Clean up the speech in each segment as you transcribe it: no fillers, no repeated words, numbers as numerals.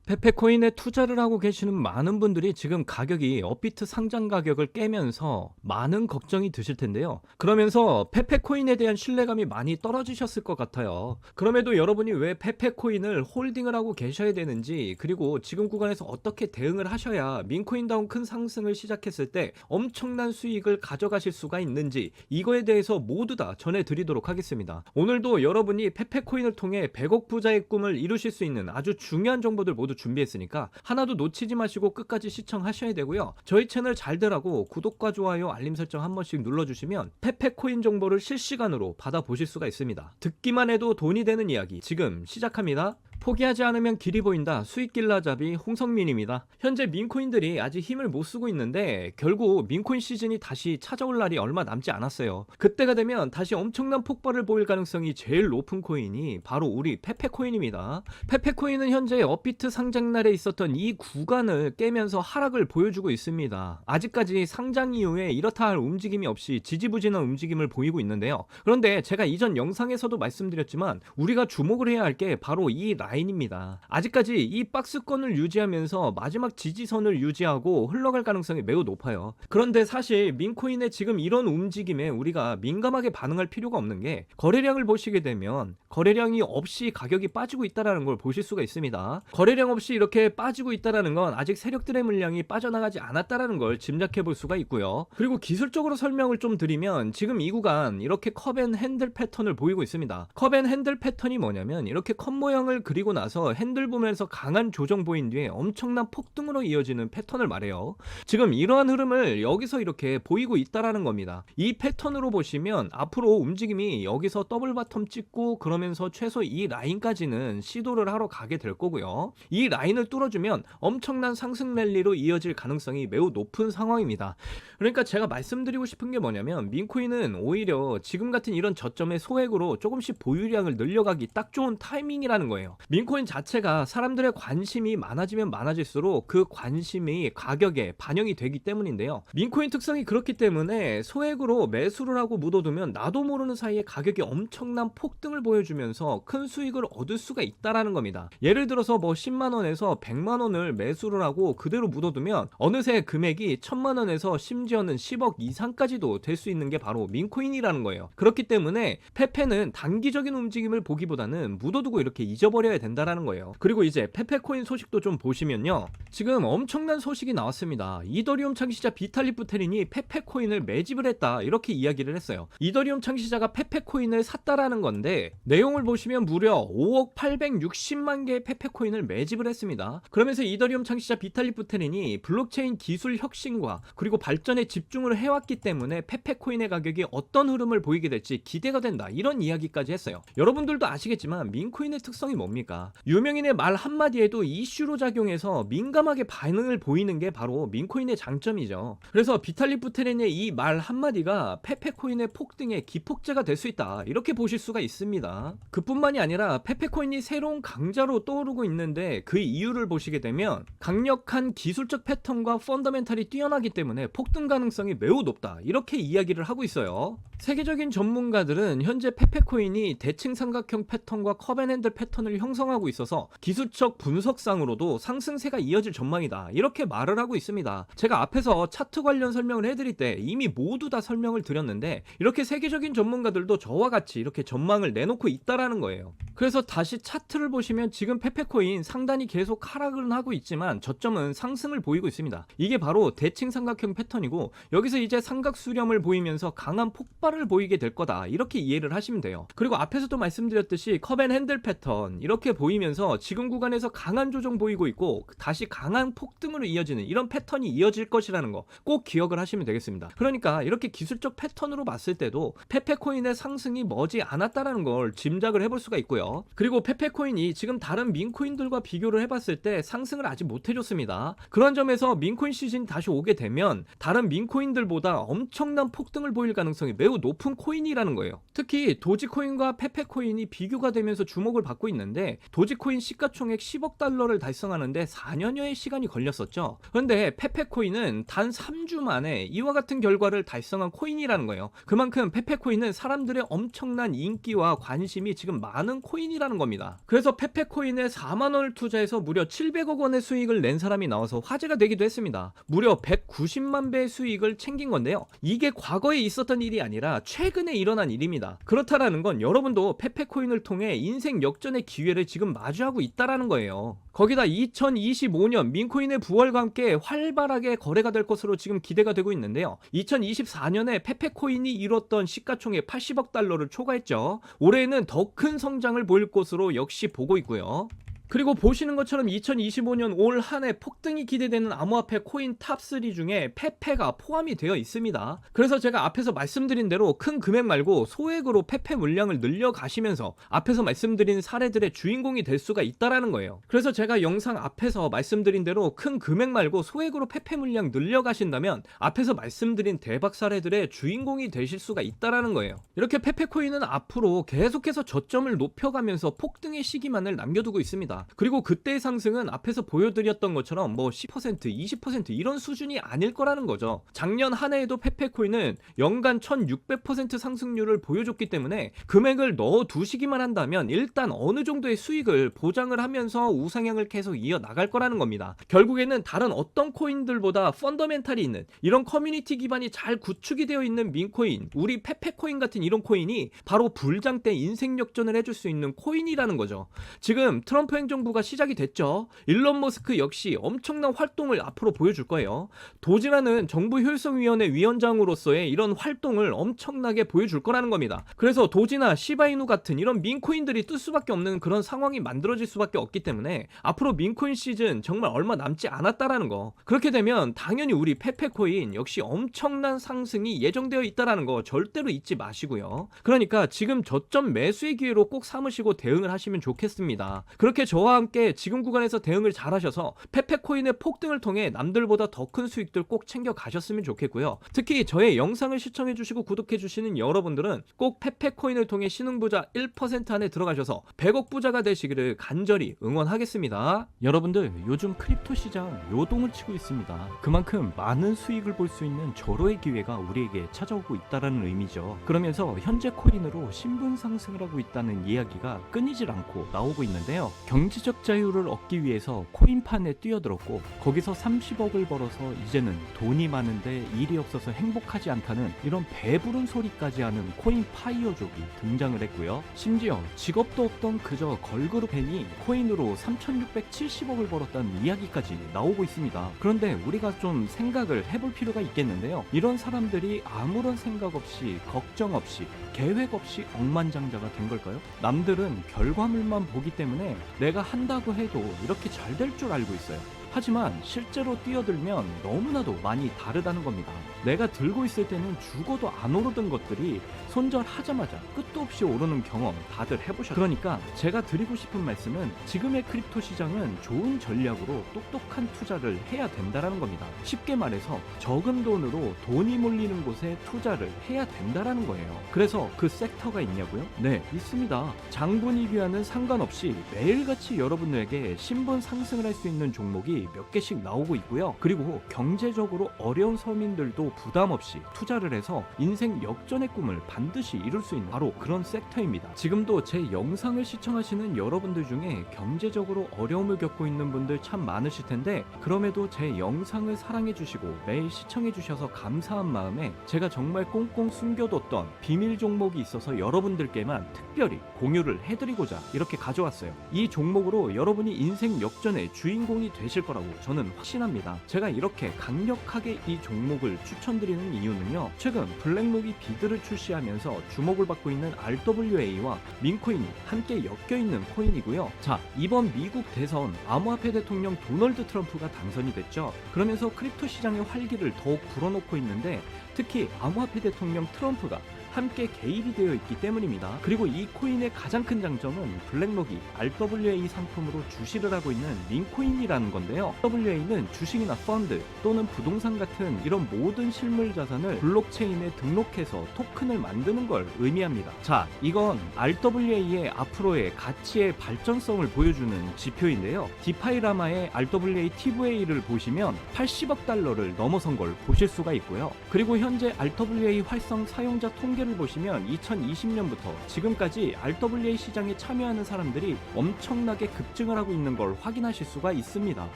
페페코인에 투자를 하고 계시는 많은 분들이 지금 가격이 업비트 상장 가격을 깨면서 많은 걱정이 드실 텐데요. 그러면서 페페코인에 대한 신뢰감이 많이 떨어지셨을 것 같아요. 그럼에도 여러분이 왜 페페코인을 홀딩을 하고 계셔야 되는지, 그리고 지금 구간에서 어떻게 대응을 하셔야 민코인다운 큰 상승을 시작했을 때 엄청난 수익을 가져가실 수가 있는지, 이거에 대해서 모두 다 전해드리도록 하겠습니다. 오늘도 여러분이 페페코인을 통해 100억 부자의 꿈을 이루실 수 있는 아주 중요한 정보들 모두 준비했으니까 하나도 놓치지 마시고 끝까지 시청하셔야 되고요. 저희 채널 잘되라고 구독과 좋아요, 알림 설정 한 번씩 눌러주시면 페페코인 정보를 실시간으로 받아보실 수가 있습니다. 듣기만 해도 돈이 되는 이야기 지금 시작합니다. 포기하지 않으면 길이 보인다. 수익길라잡이 홍성민입니다. 현재 민코인들이 아직 힘을 못 쓰고 있는데 결국 민코인 시즌이 다시 찾아올 날이 얼마 남지 않았어요. 그때가 되면 다시 엄청난 폭발을 보일 가능성이 제일 높은 코인이 바로 우리 페페코인입니다. 페페코인은 현재 업비트 상장날에 있었던 이 구간을 깨면서 하락을 보여주고 있습니다. 아직까지 상장 이후에 이렇다 할 움직임이 없이 지지부진한 움직임을 보이고 있는데요. 그런데 제가 이전 영상에서도 말씀드렸지만 우리가 주목을 해야 할 게 바로 이 라인입니다. 아직까지 이 박스권을 유지하면서 마지막 지지선을 유지하고 흘러갈 가능성이 매우 높아요. 그런데 사실 민코인의 지금 이런 움직임에 우리가 민감하게 반응할 필요가 없는 게, 거래량을 보시게 되면 거래량이 없이 가격이 빠지고 있다는 걸 보실 수가 있습니다. 거래량 없이 이렇게 빠지고 있다는 건 아직 세력들의 물량이 빠져나가지 않았다는 걸 짐작해 볼 수가 있고요. 그리고 기술적으로 설명을 좀 드리면 지금 이 구간 이렇게 컵앤핸들 패턴을 보이고 있습니다. 컵앤핸들 패턴이 뭐냐면 이렇게 컵 모양을 그리고 나서 핸들 부분에서 강한 조정 보인 뒤에 엄청난 폭등으로 이어지는 패턴을 말해요. 지금 이러한 흐름을 여기서 이렇게 보이고 있다라는 겁니다. 이 패턴으로 보시면 앞으로 움직임이 여기서 더블 바텀 찍고 그러면서 최소 이 라인까지는 시도를 하러 가게 될 거고요. 이 라인을 뚫어주면 엄청난 상승 랠리로 이어질 가능성이 매우 높은 상황입니다. 그러니까 제가 말씀드리고 싶은 게 뭐냐면 민코인은 오히려 지금 같은 이런 저점의 소액으로 조금씩 보유량을 늘려가기 딱 좋은 타이밍이라는 거예요. 민코인 자체가 사람들의 관심이 많아지면 많아질수록 그 관심이 가격에 반영이 되기 때문인데요. 민코인 특성이 그렇기 때문에 소액으로 매수를 하고 묻어두면 나도 모르는 사이에 가격이 엄청난 폭등을 보여주면서 큰 수익을 얻을 수가 있다라는 겁니다. 예를 들어서 뭐 10만원에서 100만원을 매수를 하고 그대로 묻어두면 어느새 금액이 1000만원에서 심지어는 10억 이상까지도 될 수 있는 게 바로 민코인이라는 거예요. 그렇기 때문에 페페는 단기적인 움직임을 보기보다는 묻어두고 이렇게 잊어버려야 된다라는 거예요. 그리고 이제 페페코인 소식도 좀 보시면요. 지금 엄청난 소식이 나왔습니다. 이더리움 창시자 비탈릭 부테린이 페페코인을 매집을 했다, 이렇게 이야기를 했어요. 이더리움 창시자가 페페코인을 샀다라는 건데 내용을 보시면 무려 5억 860만 개의 페페코인을 매집을 했습니다. 그러면서 이더리움 창시자 비탈릭 부테린이 블록체인 기술 혁신과 그리고 발전에 집중을 해왔기 때문에 페페코인의 가격이 어떤 흐름을 보이게 될지 기대가 된다, 이런 이야기까지 했어요. 여러분들도 아시겠지만 민코인의 특성이 뭡니까? 유명인의 말 한마디에도 이슈로 작용해서 민감하게 반응을 보이는 게 바로 민코인의 장점이죠. 그래서 비탈릭 부테린의 이 말 한마디가 페페코인의 폭등의 기폭제가 될 수 있다, 이렇게 보실 수가 있습니다. 그뿐만이 아니라 페페코인이 새로운 강자로 떠오르고 있는데 그 이유를 보시게 되면 강력한 기술적 패턴과 펀더멘탈이 뛰어나기 때문에 폭등 가능성이 매우 높다, 이렇게 이야기를 하고 있어요. 세계적인 전문가들은 현재 페페코인이 대칭 삼각형 패턴과 컵앤핸들 패턴을 형성하고 있어서 기술적 분석상으로도 상승세가 이어질 전망이다, 이렇게 말을 하고 있습니다. 제가 앞에서 차트 관련 설명을 해드릴 때 이미 모두 다 설명을 드렸는데 이렇게 세계적인 전문가들도 저와 같이 이렇게 전망을 내놓고 있다라는 거예요. 그래서 다시 차트를 보시면 지금 페페코인 상단이 계속 하락을 하고 있지만 저점은 상승을 보이고 있습니다. 이게 바로 대칭 삼각형 패턴이고 여기서 이제 삼각 수렴을 보이면서 강한 폭발을 보이게 될 거다, 이렇게 이해를 하시면 돼요. 그리고 앞에서도 말씀드렸듯이 컵앤핸들 패턴 이렇게 보이면서 지금 구간에서 강한 조정 보이고 있고 다시 강한 폭등으로 이어지는 이런 패턴이 이어질 것이라는 거 꼭 기억을 하시면 되겠습니다. 그러니까 이렇게 기술적 패턴으로 봤을 때도 페페코인의 상승이 머지 않았다는 걸 짐작을 해볼 수가 있고요. 그리고 페페코인이 지금 다른 민코인들과 비교를 해봤을 때 상승을 아직 못 해줬습니다. 그런 점에서 민코인 시즌이 다시 오게 되면 다른 민코인들보다 엄청난 폭등을 보일 가능성이 매우 매우 높은 코인이라는 거예요. 특히 도지코인과 페페코인이 비교가 되면서 주목을 받고 있는데, 도지코인 시가총액 10억 달러를 달성하는데 4년여의 시간이 걸렸었죠. 그런데 페페코인은 단 3주 만에 이와 같은 결과를 달성한 코인이라는 거예요. 그만큼 페페코인은 사람들의 엄청난 인기와 관심이 지금 많은 코인이라는 겁니다. 그래서 페페코인에 4만 원을 투자해서 무려 700억 원의 수익을 낸 사람이 나와서 화제가 되기도 했습니다. 무려 190만 배의 수익을 챙긴 건데요. 이게 과거에 있었던 일이 아니라 최근에 일어난 일입니다. 그렇다라는 건 여러분도 페페코인을 통해 인생 역전의 기회를 지금 마주하고 있다라는 거예요. 거기다 2025년 민코인의 부활과 함께 활발하게 거래가 될 것으로 지금 기대가 되고 있는데요. 2024년에 페페코인이 이뤘던 시가총액 80억 달러를 초과했죠. 올해에는 더 큰 성장을 보일 것으로 역시 보고 있고요. 그리고 보시는 것처럼 2025년 올 한해 폭등이 기대되는 암호화폐 코인 탑3 중에 페페가 포함이 되어 있습니다. 그래서 제가 앞에서 말씀드린 대로 큰 금액 말고 소액으로 페페 물량을 늘려가시면서 앞에서 말씀드린 사례들의 주인공이 될 수가 있다라는 거예요. 그래서 제가 영상 앞에서 말씀드린 대로 큰 금액 말고 소액으로 페페 물량 늘려가신다면 앞에서 말씀드린 대박 사례들의 주인공이 되실 수가 있다라는 거예요. 이렇게 페페코인은 앞으로 계속해서 저점을 높여가면서 폭등의 시기만을 남겨두고 있습니다. 그리고 그때의 상승은 앞에서 보여드렸던 것처럼 뭐 10%, 20% 이런 수준이 아닐 거라는 거죠. 작년 한 해에도 페페코인은 연간 1600% 상승률을 보여줬기 때문에 금액을 넣어두시기만 한다면 일단 어느 정도의 수익을 보장을 하면서 우상향을 계속 이어나갈 거라는 겁니다. 결국에는 다른 어떤 코인들보다 펀더멘탈이 있는 이런 커뮤니티 기반이 잘 구축이 되어 있는 민코인, 우리 페페코인 같은 이런 코인이 바로 불장 때 인생 역전을 해줄 수 있는 코인이라는 거죠. 지금 트럼프 행정부가 시작이 됐죠. 일론 머스크 역시 엄청난 활동을 앞으로 보여줄 거예요. 도지라는 정부 효율성위원회 위원장으로서의 이런 활동을 엄청나게 보여줄 거라는 겁니다. 그래서 도지나 시바이누 같은 이런 민코인들이 뜰 수밖에 없는 그런 상황이 만들어질 수밖에 없기 때문에 앞으로 민코인 시즌 정말 얼마 남지 않았다라는 거. 그렇게 되면 당연히 우리 페페코인 역시 엄청난 상승이 예정되어 있다라는 거 절대로 잊지 마시고요. 그러니까 지금 저점 매수의 기회로 꼭 삼으시고 대응을 하시면 좋겠습니다. 그렇게 저와 함께 지금 구간에서 대응을 잘 하셔서 페페코인의 폭등을 통해 남들보다 더 큰 수익들 꼭 챙겨 가셨으면 좋겠고요. 특히 저의 영상을 시청해 주시고 구독해 주시는 여러분들은 꼭 페페코인을 통해 신흥부자 1% 안에 들어가셔서 100억 부자가 되시기를 간절히 응원하겠습니다. 여러분들 요즘 크립토 시장 요동을 치고 있습니다. 그만큼 많은 수익을 볼 수 있는 절호의 기회가 우리에게 찾아오고 있다는 의미죠. 그러면서 현재 코인으로 신분 상승을 하고 있다는 이야기가 끊이질 않고 나오고 있는데요. 경제적 자유를 얻기 위해서 코인판에 뛰어들었고 거기서 30억을 벌어서 이제는 돈이 많은데 일이 없어서 행복하지 않다는 이런 배부른 소리까지 하는 코인 파이어족이 등장을 했고요. 심지어 직업도 없던 그저 걸그룹 팬이 코인으로 3670억을 벌었다는 이야기까지 나오고 있습니다. 그런데 우리가 좀 생각을 해볼 필요가 있겠는데요. 이런 사람들이 아무런 생각 없이 걱정 없이 계획 없이 억만장자가 된 걸까요? 남들은 결과물만 보기 때문에 내가 한다고 해도 이렇게 잘 될 줄 알고 있어요. 하지만 실제로 뛰어들면 너무나도 많이 다르다는 겁니다. 내가 들고 있을 때는 죽어도 안 오르던 것들이 손절하자마자 끝도 없이 오르는 경험 다들 해보셨죠? 그러니까 제가 드리고 싶은 말씀은 지금의 크립토 시장은 좋은 전략으로 똑똑한 투자를 해야 된다는 겁니다. 쉽게 말해서 적은 돈으로 돈이 몰리는 곳에 투자를 해야 된다는 거예요. 그래서 그 섹터가 있냐고요? 네, 있습니다. 장분위기와는 상관없이 매일같이 여러분들에게 신분 상승을 할 수 있는 종목이 몇 개씩 나오고 있고요. 그리고 경제적으로 어려운 서민들도 부담 없이 투자를 해서 인생 역전의 꿈을 반드시 이룰 수 있는 바로 그런 섹터입니다. 지금도 제 영상을 시청하시는 여러분들 중에 경제적으로 어려움을 겪고 있는 분들 참 많으실 텐데 그럼에도 제 영상을 사랑해 주시고 매일 시청해 주셔서 감사한 마음에 제가 정말 꽁꽁 숨겨뒀던 비밀 종목이 있어서 여러분들께만 특별히 공유를 해드리고자 이렇게 가져왔어요. 이 종목으로 여러분이 인생 역전의 주인공이 되실 거라고 저는 확신합니다. 제가 이렇게 강력하게 이 종목을 추천드리는 이유는요. 최근 블랙록이 비드를 출시하면서 주목을 받고 있는 RWA와 민코인이 함께 엮여있는 코인이고요. 자, 이번 미국 대선 암호화폐 대통령 도널드 트럼프가 당선이 됐죠. 그러면서 크립토 시장의 활기를 더욱 불어넣고 있는데 특히 암호화폐 대통령 트럼프가 함께 개입이 되어 있기 때문입니다. 그리고 이 코인의 가장 큰 장점은 블랙록이 RWA 상품으로 주시를 하고 있는 민코인이라는 건데요. RWA는 주식이나 펀드 또는 부동산 같은 이런 모든 실물 자산을 블록체인에 등록해서 토큰을 만드는 걸 의미합니다. 자, 이건 RWA의 앞으로의 가치의 발전성을 보여주는 지표인데요. 디파이라마의 RWA TVA를 보시면 80억 달러를 넘어선 걸 보실 수가 있고요. 그리고 현재 RWA 활성 사용자 통계를 보시면 2020년부터 지금까지 RWA 시장에 참여하는 사람들이 엄청나게 급증을 하고 있는 걸 확인하실 수가 있습니다.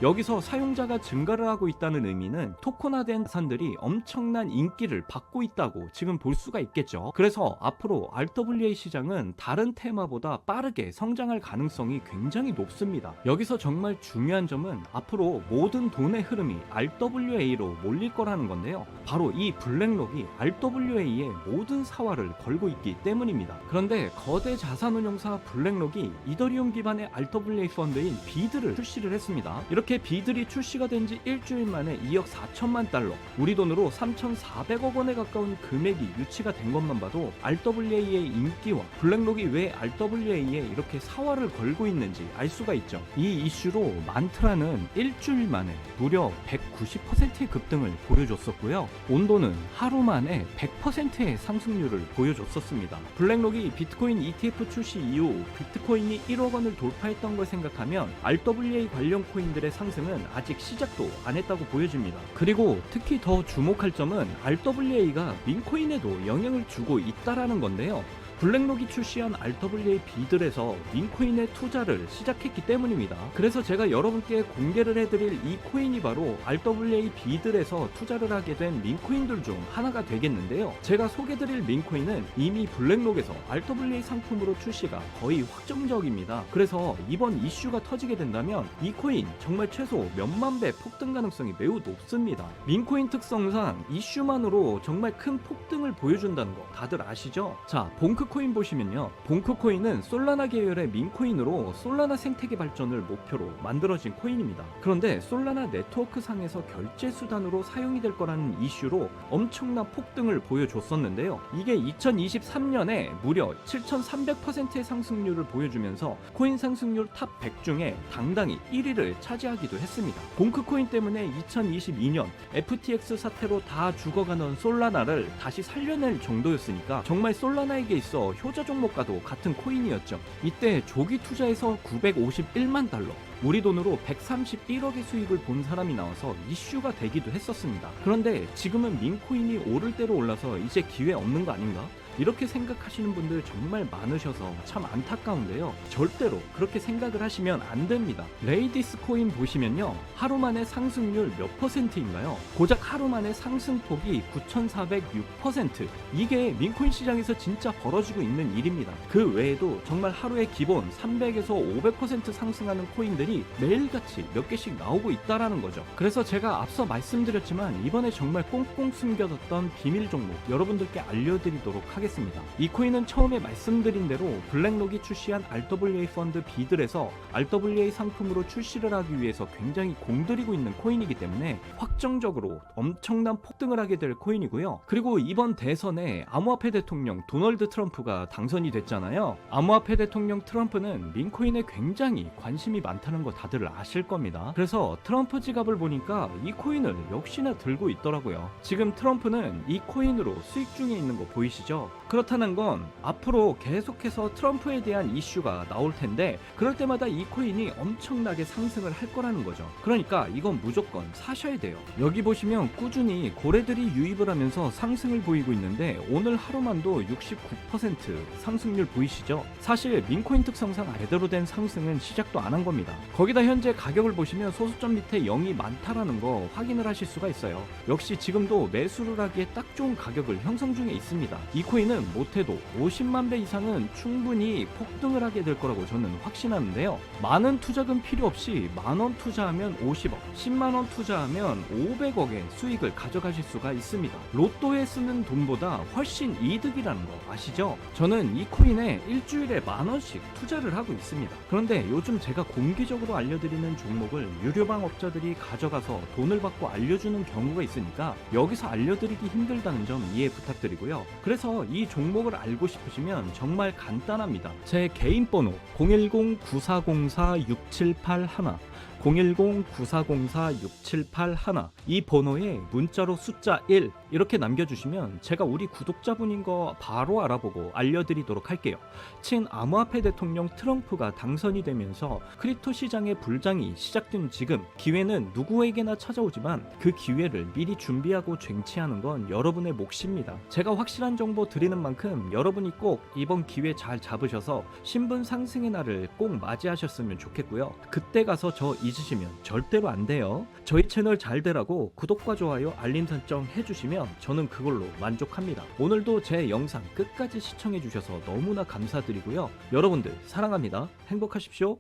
여기서 사용자가 증가를 하고 있다는 의미는 토큰화된 자산들이 엄청난 인기를 받고 있다고 지금 볼 수가 있겠죠. 그래서 앞으로 RWA 시장은 다른 테마보다 빠르게 성장할 가능성이 굉장히 높습니다. 여기서 정말 중요한 점은 앞으로 모든 돈의 흐름이 RWA로 몰릴 거라는 건데요. 바로 이 블랙록이 RWA의 모든 사활을 걸고 있기 때문입니다. 그런데 거대 자산운용사 블랙록이 이더리움 기반의 RWA 펀드인 비드를 출시를 했습니다. 이렇게 비들이 출시가 된 지 일주일 만에 2억 4천만 달러, 우리 돈으로 3,400억 원에 가까운 금액이 유치가 된 것만 봐도 RWA의 인기와 블랙록이 왜 RWA에 이렇게 사활을 걸고 있는지 알 수가 있죠. 이 이슈로 만트라는 일주일 만에 무려 190%의 급등을 보여줬었고요. 온도는 하루 만에 100%의 상승률을 보여줬었습니다. 블랙록이 비트코인 ETF 출시 이후 비트코인이 1억 원을 돌파했던 걸 생각하면 RWA 관련 코인들의 상승은 아직 시작도 안 했다고 보여집니다. 그리고 특히 더 주목할 점은 RWA가 민코인에도 영향을 주고 있다라는 건데요. 블랙록이 출시한 RWA 비들에서 민코인의 투자를 시작했기 때문입니다. 그래서 제가 여러분께 공개를 해드릴 이 코인이 바로 RWA 비들에서 투자를 하게 된 민코인들 중 하나가 되겠는데요. 제가 소개드릴 민코인은 이미 블랙록에서 RWA 상품으로 출시가 거의 확정적입니다. 그래서 이번 이슈가 터지게 된다면 이 코인 정말 최소 몇만 배 폭등 가능성이 매우 높습니다. 민코인 특성상 이슈만으로 정말 큰 폭등을 보여준다는 거 다들 아시죠? 자, 봉크 코인 보시면요, 봉크코인은 솔라나 계열의 민코인으로 솔라나 생태계 발전을 목표로 만들어진 코인입니다. 그런데 솔라나 네트워크 상에서 결제 수단으로 사용이 될 거라는 이슈로 엄청난 폭등을 보여줬었는데요. 이게 2023년에 무려 7,300%의 상승률을 보여주면서 코인 상승률 탑 100 중에 당당히 1위를 차지하기도 했습니다. 봉크코인 때문에 2022년 FTX 사태로 다 죽어가는 솔라나를 다시 살려낼 정도였으니까 정말 솔라나에게 있어 효자 종목과도 같은 코인이었죠. 이때 조기 투자에서 951만 달러, 우리 돈으로 131억의 수익을 본 사람이 나와서 이슈가 되기도 했었습니다. 그런데 지금은 민코인이 오를 대로 올라서 이제 기회 없는 거 아닌가? 이렇게 생각하시는 분들 정말 많으셔서 참 안타까운데요. 절대로 그렇게 생각을 하시면 안 됩니다. 레이디스 코인 보시면요, 하루 만에 상승률 몇 %인가요? 고작 하루 만에 상승폭이 9,406%. 이게 민코인 시장에서 진짜 벌어지고 있는 일입니다. 그 외에도 정말 하루에 기본 300에서 500% 상승하는 코인들이 매일같이 몇 개씩 나오고 있다라는 거죠. 그래서 제가 앞서 말씀드렸지만 이번에 정말 꽁꽁 숨겨뒀던 비밀 종목 여러분들께 알려드리도록 하겠습니다. 이 코인은 처음에 말씀드린 대로 블랙록이 출시한 RWA 펀드 비들에서 RWA 상품으로 출시를 하기 위해서 굉장히 공들이고 있는 코인이기 때문에 확정적으로 엄청난 폭등을 하게 될 코인이고요. 그리고 이번 대선에 암호화폐 대통령 도널드 트럼프가 당선이 됐잖아요. 암호화폐 대통령 트럼프는 민코인에 굉장히 관심이 많다는 거 다들 아실 겁니다. 그래서 트럼프 지갑을 보니까 이 코인을 역시나 들고 있더라고요. 지금 트럼프는 이 코인으로 수익 중에 있는 거 보이시죠? 그렇다는 건 앞으로 계속해서 트럼프에 대한 이슈가 나올 텐데 그럴 때마다 이 코인이 엄청나게 상승을 할 거라는 거죠. 그러니까 이건 무조건 사셔야 돼요. 여기 보시면 꾸준히 고래들이 유입을 하면서 상승을 보이고 있는데 오늘 하루만도 69% 상승률 보이시죠? 사실 민코인 특성상 제대로 된 상승은 시작도 안 한 겁니다. 거기다 현재 가격을 보시면 소수점 밑에 0이 많다라는 거 확인을 하실 수가 있어요. 역시 지금도 매수를 하기에 딱 좋은 가격을 형성 중에 있습니다. 이 코인은 못해도 50만 배 이상은 충분히 폭등을 하게 될 거라고 저는 확신하는데요. 많은 투자금 필요 없이 만원 투자하면 50억, 10만원 투자하면 500억의 수익을 가져가실 수가 있습니다. 로또에 쓰는 돈보다 훨씬 이득이라는 거 아시죠? 저는 이 코인에 일주일에 만원씩 투자를 하고 있습니다. 그런데 요즘 제가 공개적으로 알려드리는 종목을 유료방 업자들이 가져가서 돈을 받고 알려주는 경우가 있으니까 여기서 알려드리기 힘들다는 점 이해 부탁드리고요. 그래서 이 종목을 알고 싶으시면 정말 간단합니다. 제 개인 번호 010-9404-6781 010-9404-6781 이 번호에 문자로 숫자 1 이렇게 남겨주시면 제가 우리 구독자분인 거 바로 알아보고 알려드리도록 할게요. 친암호화폐 대통령 트럼프가 당선이 되면서 크립토 시장의 불장이 시작된 지금 기회는 누구에게나 찾아오지만 그 기회를 미리 준비하고 쟁취하는 건 여러분의 몫입니다. 제가 확실한 정보 드리는 만큼 여러분이 꼭 이번 기회 잘 잡으셔서 신분 상승의 날을 꼭 맞이하셨으면 좋겠고요. 그때 가서 저 잊으시면 절대로 안 돼요. 저희 채널 잘 되라고 구독과 좋아요 알림 설정 해주시면 저는 그걸로 만족합니다. 오늘도 제 영상 끝까지 시청해 주셔서 너무나 감사드리고요. 여러분들 사랑합니다. 행복하십시오.